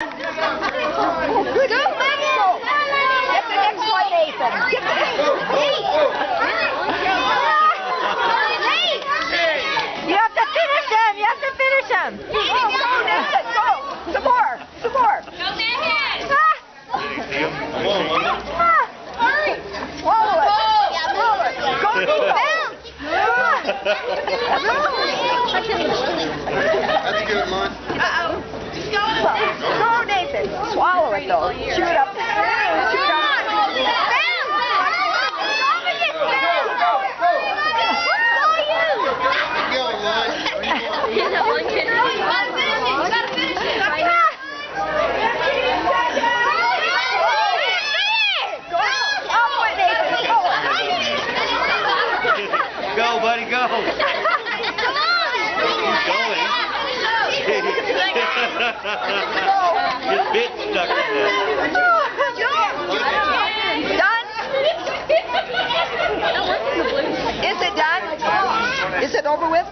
Good. Go, Maxwell. Get the next one, Nathan. Get the next one. You have to finish him. You have to finish him. Go, Nathan. Go. Some more. Some more. Go, Nathan. Hurry. Swallow it. Swallow it. Go, Nathan. That's good, Mom. Go, Nathan. Swallow it, though. Chew it up. Chew it up. Go, buddy, go. He's going. His bit stuck in there. Done? Is it done? Is it over with?